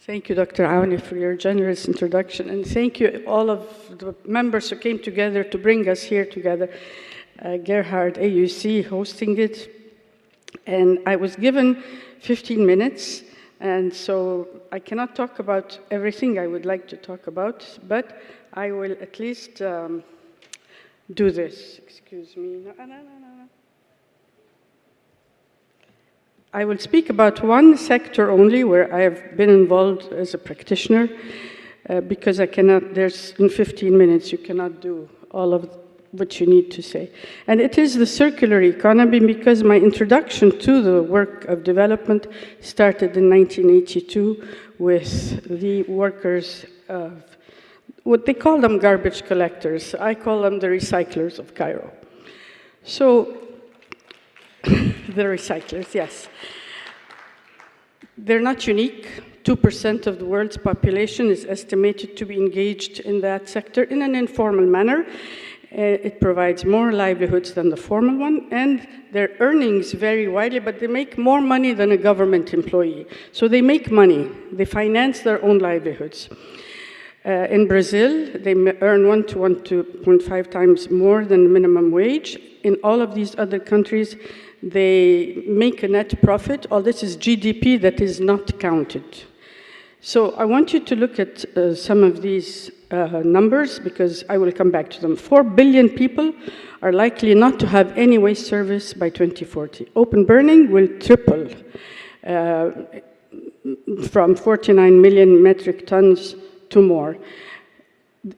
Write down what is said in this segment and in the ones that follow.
Thank you, Dr. Aouni, for your generous introduction, and thank you all of the members who came together to bring us here together. Gerhard, AUC, hosting it, and I was given 15 minutes, and so I cannot talk about everything I would like to talk about, but I will at least do this. Excuse me. No. I will speak about one sector only where I have been involved as a practitioner, because I cannot, in 15 minutes, you cannot do all of what you need to say. And it is the circular economy, because my introduction to the work of development started in 1982 with the workers of, what they call them garbage collectors. I call them the recyclers of Cairo. So, the recyclers, yes. They're not unique. 2% of the world's population is estimated to be engaged in that sector in an informal manner. It provides more livelihoods than the formal one, and their earnings vary widely, but they make more money than a government employee. So they make money. They finance their own livelihoods. In Brazil, they earn 1 to 1.5 times more than minimum wage. In all of these other countries, they make a net profit. All this is GDP that is not counted. So I want you to look at some of these numbers, because I will come back to them. 4 billion people are likely not to have any waste service by 2040. Open burning will triple from 49 million metric tons to more.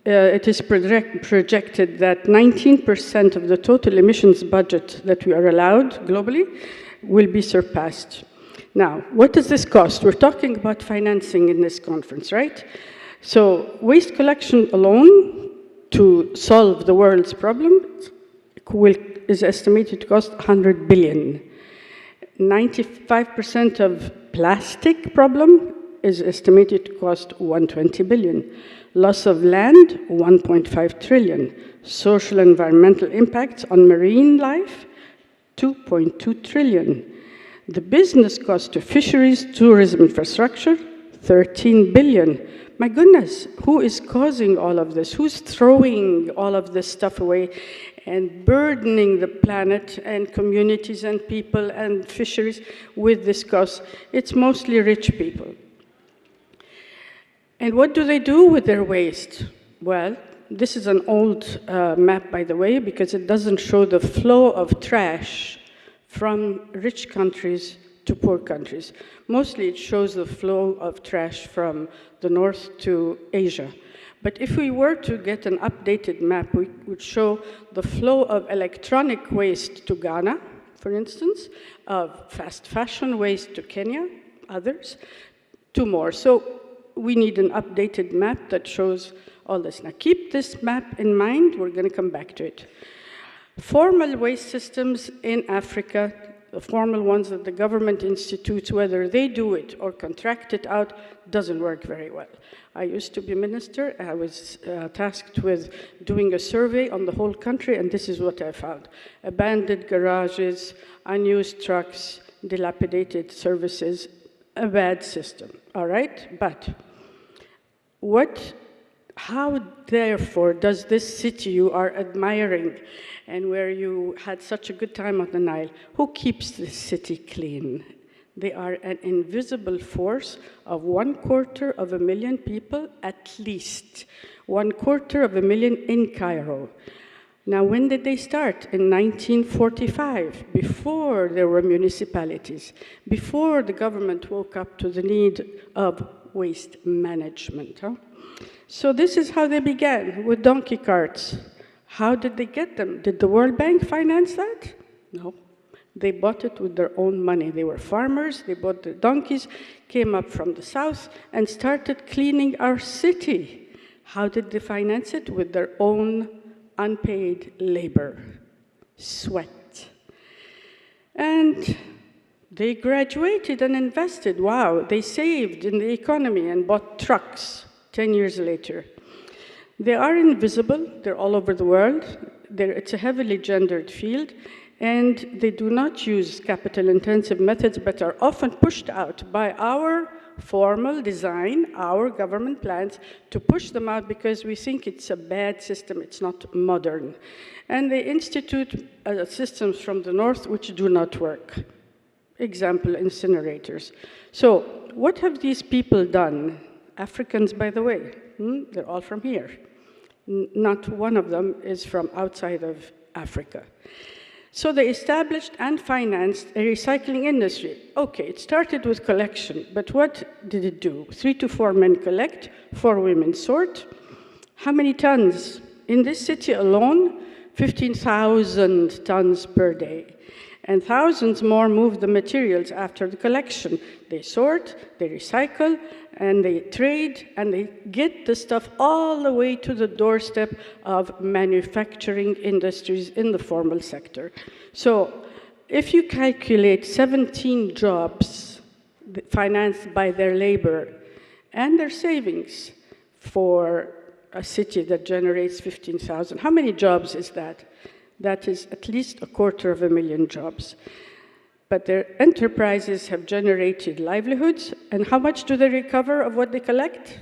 It is projected that 19% of the total emissions budget that we are allowed globally will be surpassed. Now, what does this cost? We're talking about financing in this conference, right? So waste collection alone, to solve the world's problems, is estimated to cost 100 billion. 95% of plastic problem is estimated to cost 120 billion. Loss of land, 1.5 trillion. Social and environmental impacts on marine life, 2.2 trillion. The business cost to fisheries, tourism infrastructure, 13 billion. My goodness, who is causing all of this? Who's throwing all of this stuff away and burdening the planet and communities and people and fisheries with this cost? It's mostly rich people. And what do they do with their waste? Well, this is an old map, by the way, because it doesn't show the flow of trash from rich countries to poor countries. Mostly it shows the flow of trash from the north to Asia. But if we were to get an updated map, we would show the flow of electronic waste to Ghana, for instance, of fast fashion waste to Kenya, others, to more. So we need an updated map that shows all this. Now keep this map in mind, we're going to come back to it. Formal waste systems in Africa, the formal ones that the government institutes, whether they do it or contract it out, doesn't work very well. I used to be a minister. I was tasked with doing a survey on the whole country, and this is what I found. Abandoned garages, unused trucks, dilapidated services, a bad system, all right? But how, therefore, does this city you are admiring and where you had such a good time on the Nile, who keeps this city clean? They are an invisible force of 250,000 people, at least. 250,000 in Cairo. Now, when did they start? In 1945, before there were municipalities, before the government woke up to the need of waste management. So this is how they began, with donkey carts. How did they get them? Did the World Bank finance that? No. They bought it with their own money. They were farmers, they bought the donkeys, came up from the south, and started cleaning our city. How did they finance it? With their own unpaid labor, sweat. And they graduated and invested. Wow, they saved in the economy and bought trucks 10 years later. They are invisible, they're all over the world. It's a heavily gendered field, And they do not use capital-intensive methods, but are often pushed out by our formal design, our government plans, to push them out because we think it's a bad system, it's not modern. And they institute systems from the north which do not work. Example, incinerators. So what have these people done? Africans, by the way, they're all from here. Not one of them is from outside of Africa. So they established and financed a recycling industry. Okay, it started with collection, but what did it do? 3 to 4 men collect, 4 women sort. How many tons? In this city alone, 15,000 tons per day. And thousands more move the materials after the collection. They sort, they recycle, and they trade, and they get the stuff all the way to the doorstep of manufacturing industries in the formal sector. So if you calculate 17 jobs financed by their labor and their savings for a city that generates 15,000, how many jobs is that? That is at least 250,000 jobs. But their enterprises have generated livelihoods, and how much do they recover of what they collect?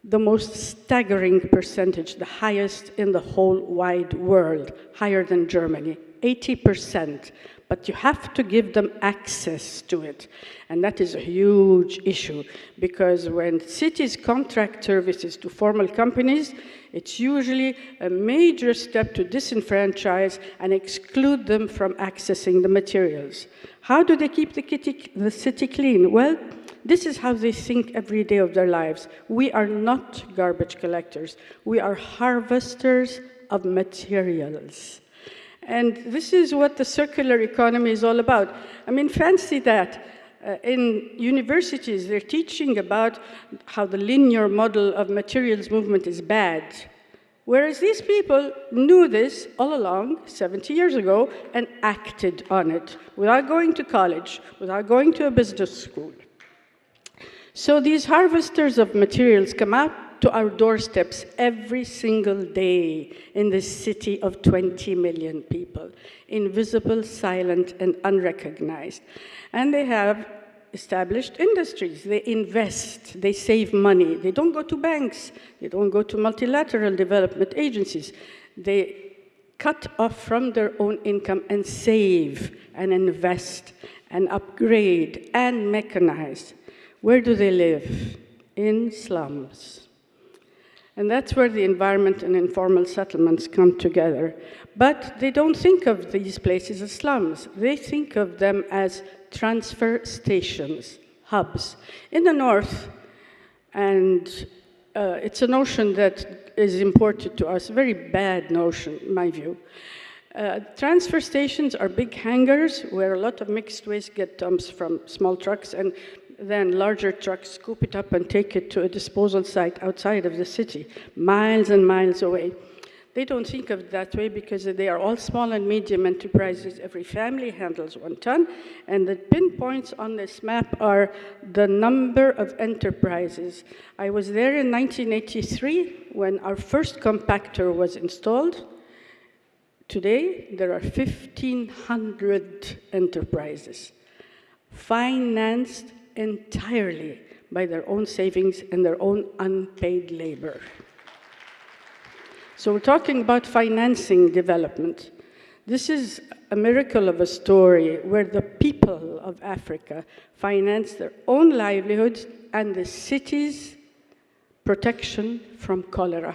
The most staggering percentage, the highest in the whole wide world, higher than Germany, 80%. But you have to give them access to it. And that is a huge issue, because when cities contract services to formal companies, it's usually a major step to disenfranchise and exclude them from accessing the materials. How do they keep the city clean? Well, this is how they think every day of their lives. We are not garbage collectors. We are harvesters of materials. And this is what the circular economy is all about. I mean, fancy that. In universities, they're teaching about how the linear model of materials movement is bad. Whereas these people knew this all along, 70 years ago, and acted on it without going to college, without going to a business school. So these harvesters of materials come out to our doorsteps every single day in this city of 20 million people, invisible, silent, and unrecognized. And they have established industries. They invest, they save money. They don't go to banks. They don't go to multilateral development agencies. They cut off from their own income and save and invest and upgrade and mechanize. Where do they live? In slums. And that's where the environment and informal settlements come together. But they don't think of these places as slums. They think of them as transfer stations, hubs. In the north, and it's a notion that is imported to us, a very bad notion, in my view. Transfer stations are big hangars where a lot of mixed waste get dumped from small trucks, and then larger trucks scoop it up and take it to a disposal site outside of the city, miles and miles away. They don't think of it that way because they are all small and medium enterprises. Every family handles 1 ton, and the pinpoints on this map are the number of enterprises. I was there in 1983 when our first compactor was installed. Today, there are 1,500 enterprises, financed entirely by their own savings and their own unpaid labor. So we're talking about financing development. This is a miracle of a story where the people of Africa finance their own livelihoods and the city's protection from cholera.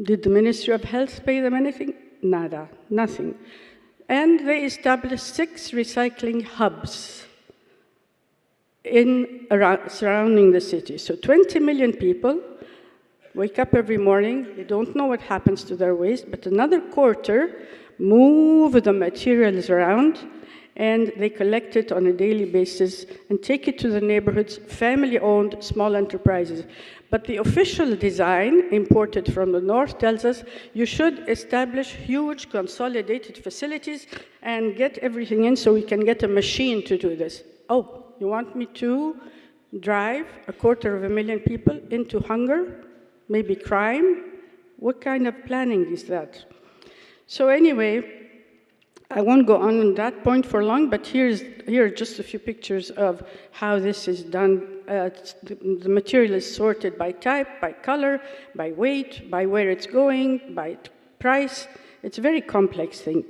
Did the Ministry of Health pay them anything? Nada, nothing. And they established 6 recycling hubs surrounding the city. So 20 million people wake up every morning, they don't know what happens to their waste, but another quarter move the materials around, and they collect it on a daily basis and take it to the neighborhoods, family-owned small enterprises. But the official design, imported from the north, tells us you should establish huge consolidated facilities and get everything in so we can get a machine to do this. Oh, you want me to drive 250,000 people into hunger? Maybe crime? What kind of planning is that? So anyway, I won't go on that point for long, but here are just a few pictures of how this is done. The material is sorted by type, by color, by weight, by where it's going, by price. It's a very complex thing.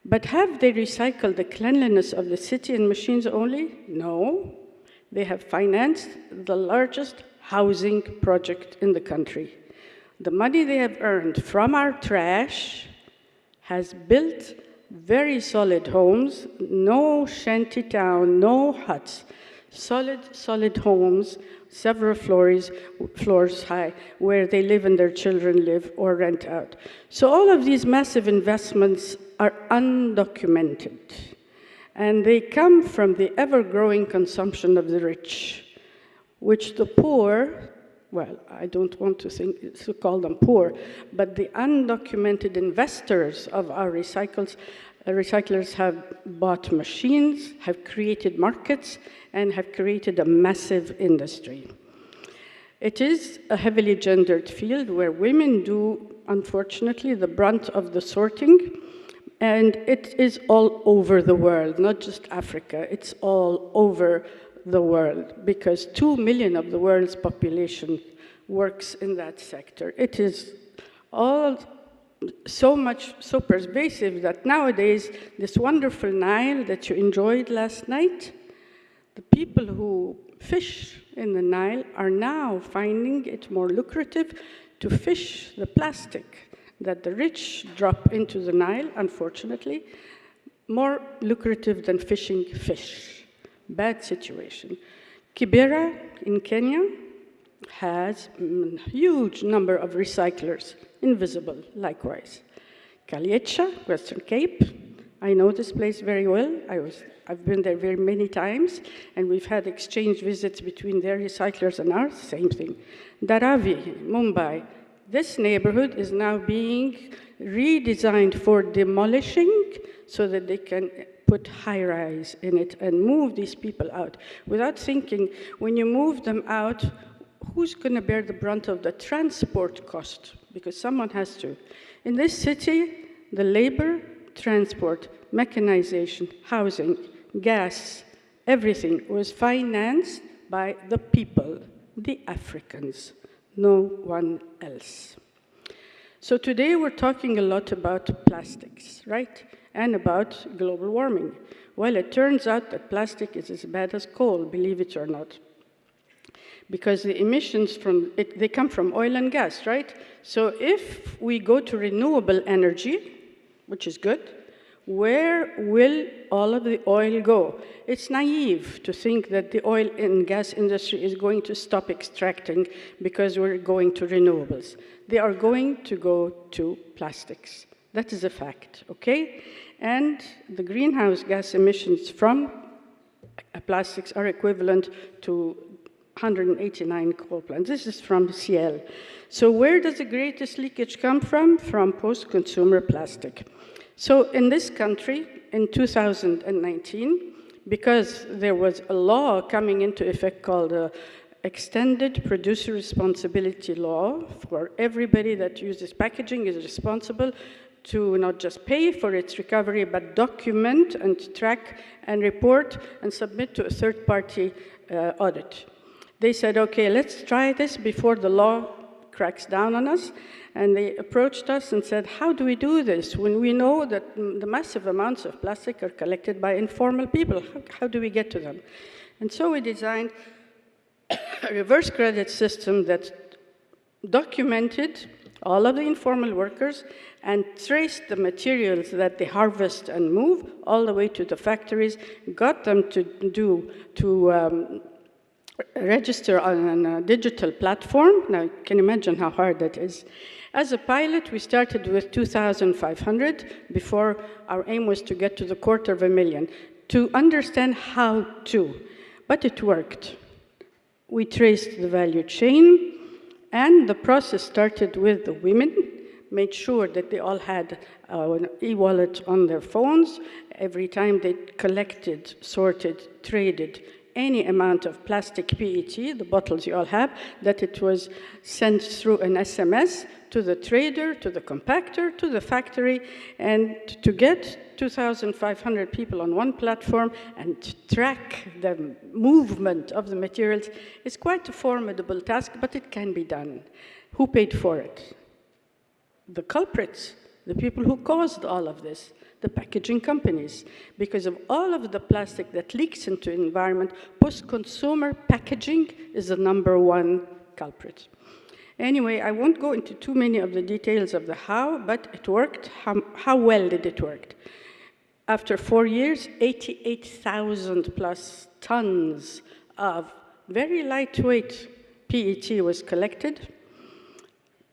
But have they recycled the cleanliness of the city and machines only? No. They have financed the largest housing project in the country. The money they have earned from our trash has built very solid homes, no shanty town, no huts, solid homes, several floors high, where they live and their children live or rent out. So all of these massive investments are undocumented, and they come from the ever-growing consumption of the rich, which the poor, well, I don't want to call them poor, but the undocumented investors of our recyclers have bought machines, have created markets, and have created a massive industry. It is a heavily gendered field where women do, unfortunately, the brunt of the sorting, and it is all over the world, not just Africa, it's all over the world, because 2 million of the world's population works in that sector. It is all so pervasive that nowadays, this wonderful Nile that you enjoyed last night, the people who fish in the Nile are now finding it more lucrative to fish the plastic that the rich drop into the Nile, unfortunately, more lucrative than fishing fish. Bad situation. Kibera in Kenya has a huge number of recyclers, invisible, likewise. Kaliecha, Western Cape, I know this place very well. I've been there very many times, and we've had exchange visits between their recyclers and ours, same thing. Dharavi, Mumbai, this neighborhood is now being redesigned for demolishing so that they can put high-rise in it and move these people out without thinking, when you move them out, who's going to bear the brunt of the transport cost? Because someone has to. In this city, the labor, transport, mechanization, housing, gas, everything was financed by the people, the Africans, no one else. So today we're talking a lot about plastics, right? And about global warming. Well, it turns out that plastic is as bad as coal, believe it or not. Because the emissions from it, they come from oil and gas, right? So if we go to renewable energy, which is good, where will all of the oil go? It's naive to think that the oil and gas industry is going to stop extracting because we're going to renewables. They are going to go to plastics. That is a fact, okay? And the greenhouse gas emissions from plastics are equivalent to 189 coal plants. This is from CL. So where does the greatest leakage come from? From post-consumer plastic. So in this country, in 2019, because there was a law coming into effect called the Extended Producer Responsibility Law, for everybody that uses packaging is responsible to not just pay for its recovery, but document and track and report and submit to a third-party audit. They said, okay, let's try this before the law cracks down on us. And they approached us and said, how do we do this when we know that the massive amounts of plastic are collected by informal people? How do we get to them? And so we designed a reverse credit system that documented all of the informal workers and traced the materials that they harvest and move all the way to the factories, got them to register on a digital platform. Now, you can imagine how hard that is. As a pilot, we started with 2,500. Before, our aim was to get to the 250,000, to understand how to. But it worked. We traced the value chain, and the process started with the women, made sure that they all had an e-wallet on their phones. Every time they collected, sorted, traded, any amount of plastic PET, the bottles you all have, that it was sent through an SMS to the trader, to the compactor, to the factory, and to get 2,500 people on one platform and to track the movement of the materials is quite a formidable task, but it can be done. Who paid for it? The culprits, the people who caused all of this, the packaging companies. Because of all of the plastic that leaks into the environment, post-consumer packaging is the #1 culprit. Anyway, I won't go into too many of the details of the how, but it worked. How well did it work? After 4 years, 88,000 plus tons of very lightweight PET was collected.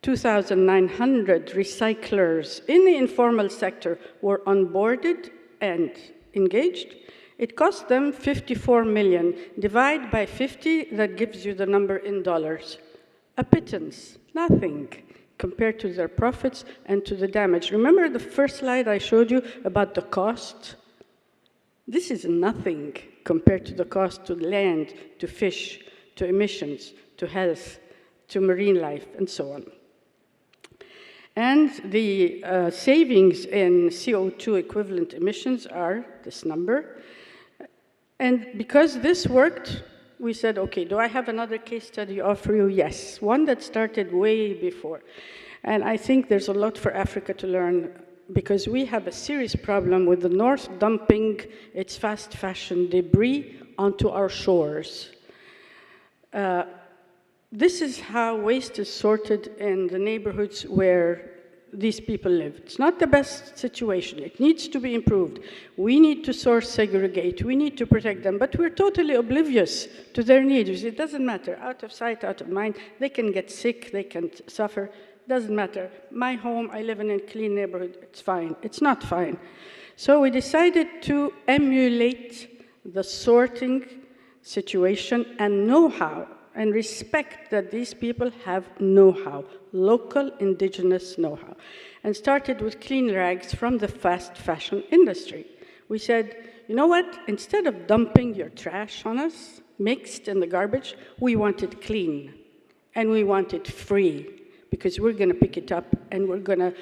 2,900 recyclers in the informal sector were onboarded and engaged. It cost them $54 million. Divide by 50, that gives you the number in dollars. A pittance, nothing, compared to their profits and to the damage. Remember the first slide I showed you about the cost? This is nothing compared to the cost to land, to fish, to emissions, to health, to marine life, and so on. And the savings in CO2 equivalent emissions are this number. And because this worked, we said, okay, do I have another case study to offer you? Yes, one that started way before. And I think there's a lot for Africa to learn because we have a serious problem with the North dumping its fast fashion debris onto our shores. This is how waste is sorted in the neighborhoods where these people live. It's not the best situation. It needs to be improved. We need to source, segregate. We need to protect them, but we're totally oblivious to their needs. It doesn't matter. Out of sight, out of mind. They can get sick. They can suffer. It doesn't matter. My home, I live in a clean neighborhood. It's fine. It's not fine. So we decided to emulate the sorting situation and know-how and respect that these people have know-how, local indigenous know-how, and started with clean rags from the fast fashion industry. We said, you know what? Instead of dumping your trash on us, mixed in the garbage, we want it clean, and we want it free, because we're going to pick it up, and we're going to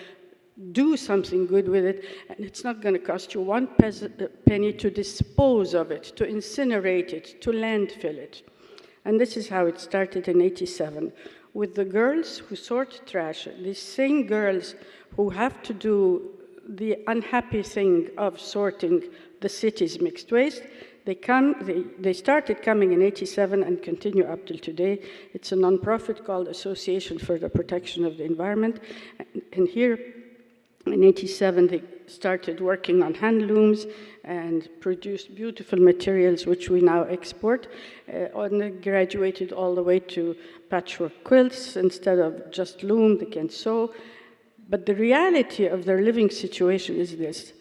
do something good with it, and it's not going to cost you one penny to dispose of it, to incinerate it, to landfill it. And this is how it started in '87, with the girls who sort trash, these same girls who have to do the unhappy thing of sorting the city's mixed waste. They started coming in '87 and continue up till today. It's a nonprofit called Association for the Protection of the Environment. And here in '87, they started working on handlooms and produced beautiful materials, which we now export. And they graduated all the way to patchwork quilts. Instead of just loom, they can sew. But the reality of their living situation is this.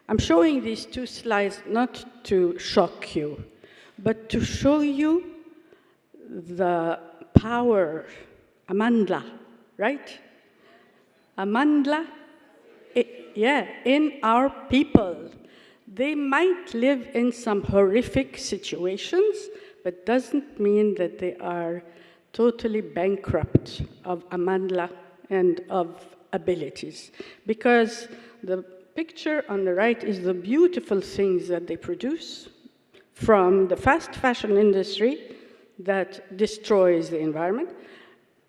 I'm showing these two slides not to shock you, but to show you the power, Amandla, right? Amandla, in our people. They might live in some horrific situations, but doesn't mean that they are totally bankrupt of Amandla and of abilities. Because the picture on the right is the beautiful things that they produce from the fast fashion industry that destroys the environment,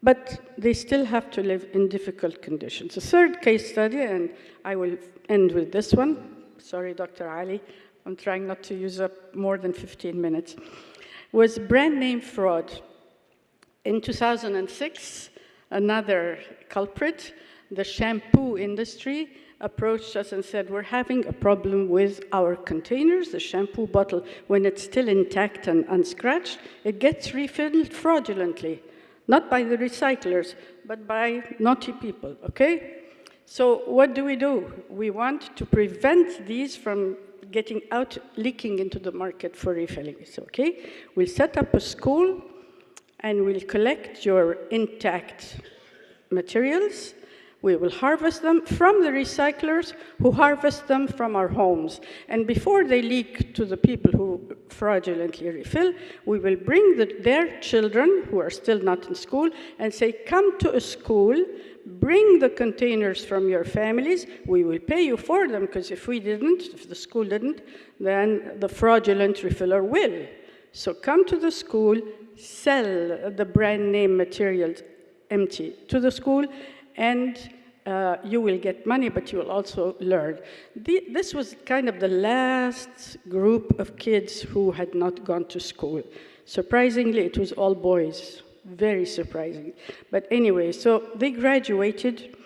but they still have to live in difficult conditions. The third case study, and I will end with this one. Sorry, Dr. Ali, I'm trying not to use up more than 15 minutes, was brand name fraud. In 2006, another culprit, the shampoo industry, approached us and said, we're having a problem with our containers, the shampoo bottle, when it's still intact and unscratched, it gets refilled fraudulently, not by the recyclers, but by naughty people, okay? So what do? We want to prevent these from getting out, leaking into the market for refilling. So, okay, we'll set up a school and we'll collect your intact materials, We will harvest them from the recyclers who harvest them from our homes. And before they leak to the people who fraudulently refill, we will bring their children who are still not in school and say, come to a school, bring the containers from your families, we will pay you for them, because if the school didn't, then the fraudulent refiller will. So come to the school, sell the brand name materials empty to the school, and you will get money, but you will also learn. This was kind of the last group of kids who had not gone to school. Surprisingly, it was all boys. Very surprising. But anyway, so they graduated,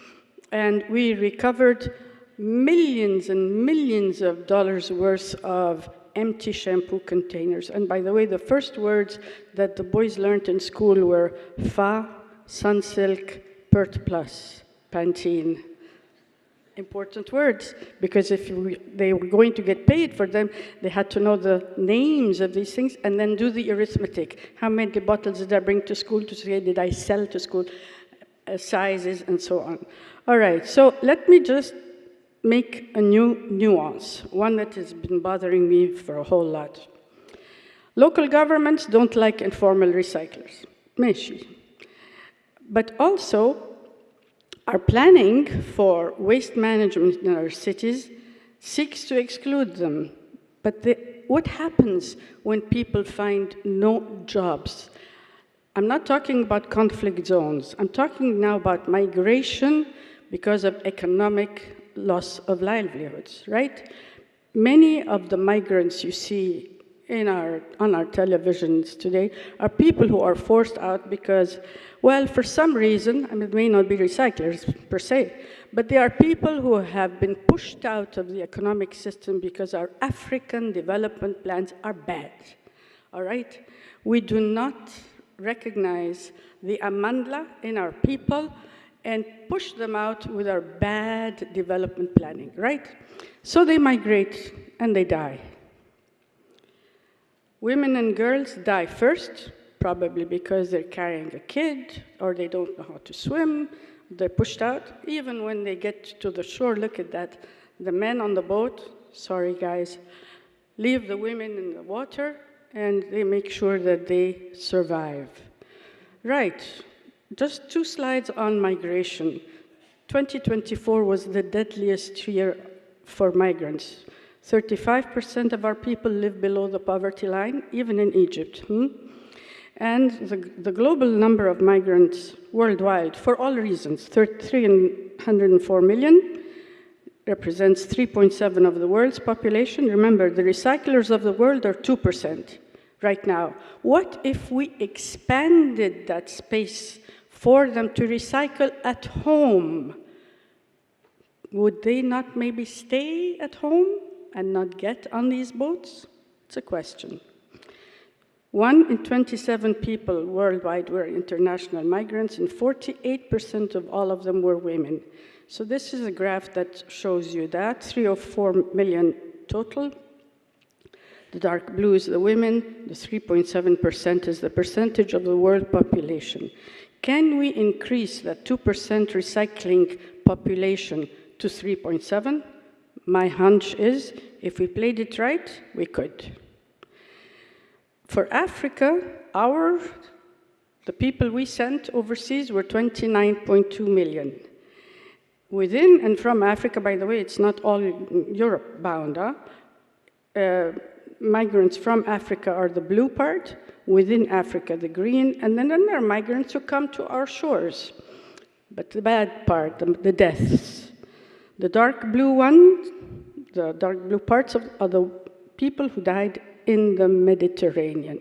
and we recovered millions and millions of dollars worth of empty shampoo containers. And by the way, the first words that the boys learned in school were Fa, Sunsilk, Pert Plus, Pantene. Important words, because if they were going to get paid for them, they had to know the names of these things and then do the arithmetic. How many bottles did I bring to school to say, did I sell to school, sizes, and so on. All right, so let me just make a new nuance, one that has been bothering me for a whole lot. Local governments don't like informal recyclers, ماشي. But also, our planning for waste management in our cities seeks to exclude them. But what happens when people find no jobs? I'm not talking about conflict zones. I'm talking now about migration because of economic loss of livelihoods, right? Many of the migrants you see on our televisions today are people who are forced out because, well, for some reason, I mean, it may not be recyclers per se, but they are people who have been pushed out of the economic system because our African development plans are bad, all right? We do not recognize the amandla in our people and push them out with our bad development planning, right? So they migrate and they die. Women and girls die first, probably because they're carrying a kid or they don't know how to swim, they're pushed out. Even when they get to the shore, look at that. The men on the boat, sorry guys, leave the women in the water and they make sure that they survive. Right, just 2 slides on migration. 2024 was the deadliest year for migrants. 35% of our people live below the poverty line, even in Egypt. And the global number of migrants worldwide, for all reasons, 304 million, represents 3.7% of the world's population. Remember, the recyclers of the world are 2% right now. What if we expanded that space for them to recycle at home? Would they not maybe stay at home and not get on these boats? It's a question. 1 in 27 people worldwide were international migrants, and 48% of all of them were women. So this is a graph that shows you that, 304 million total. The dark blue is the women, the 3.7% is the percentage of the world population. Can we increase that 2% recycling population to 3.7? My hunch is, if we played it right, we could. For Africa, the people we sent overseas were 29.2 million. Within and from Africa, by the way, it's not all Europe bound. Migrants from Africa are the blue part, within Africa the green, and then there are migrants who come to our shores. But the bad part, the deaths. The dark blue the dark blue parts are the people who died in the Mediterranean.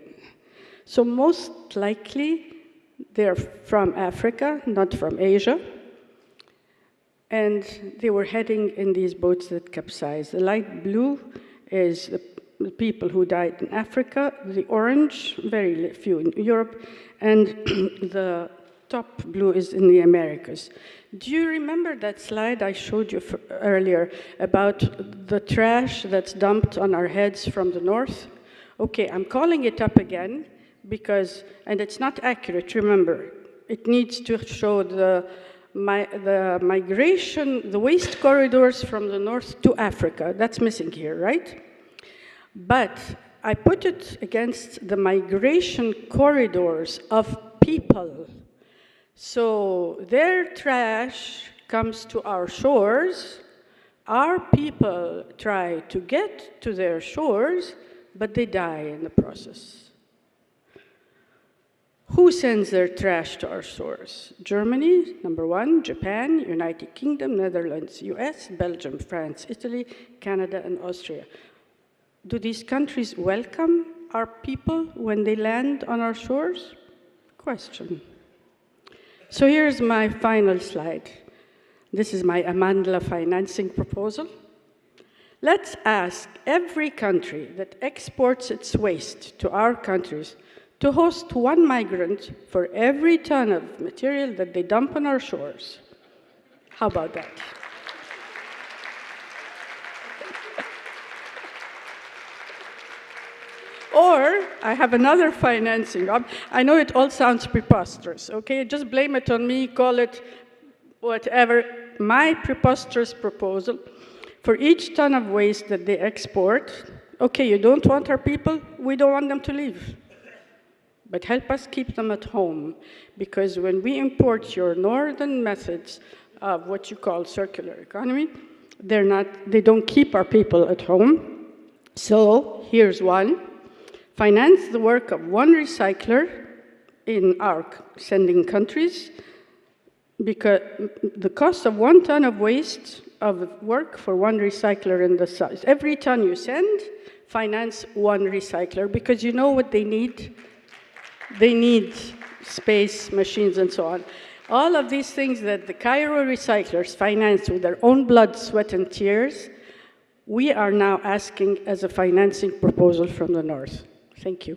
So most likely they're from Africa, not from Asia. And they were heading in these boats that capsized. The light blue is the people who died in Africa, the orange, very few in Europe, and the top blue is in the Americas. Do you remember that slide I showed you earlier about the trash that's dumped on our heads from the north? Okay, I'm calling it up again because, and it's not accurate, remember, it needs to show the the migration, the waste corridors from the north to Africa, that's missing here, right? But I put it against the migration corridors of people. So their trash comes to our shores, our people try to get to their shores, but they die in the process. Who sends their trash to our shores? Germany, number one, Japan, United Kingdom, Netherlands, US, Belgium, France, Italy, Canada, and Austria. Do these countries welcome our people when they land on our shores? Question. So here's my final slide. This is my Amandla financing proposal. Let's ask every country that exports its waste to our countries to host one migrant for every ton of material that they dump on our shores. How about that? Or I have another financing. I know it all sounds preposterous, okay? Just blame it on me, call it whatever. My preposterous proposal, for each ton of waste that they export, okay, you don't want our people, we don't want them to leave. But help us keep them at home, because when we import your northern methods of what you call circular economy, they don't keep our people at home. So here's one. Finance the work of one recycler in our sending countries, because the cost of 1 ton of waste of work for one recycler in the south. Every ton you send, finance one recycler, because you know what they need? They need space, machines, and so on. All of these things that the Cairo recyclers finance with their own blood, sweat, and tears, we are now asking as a financing proposal from the North. Thank you.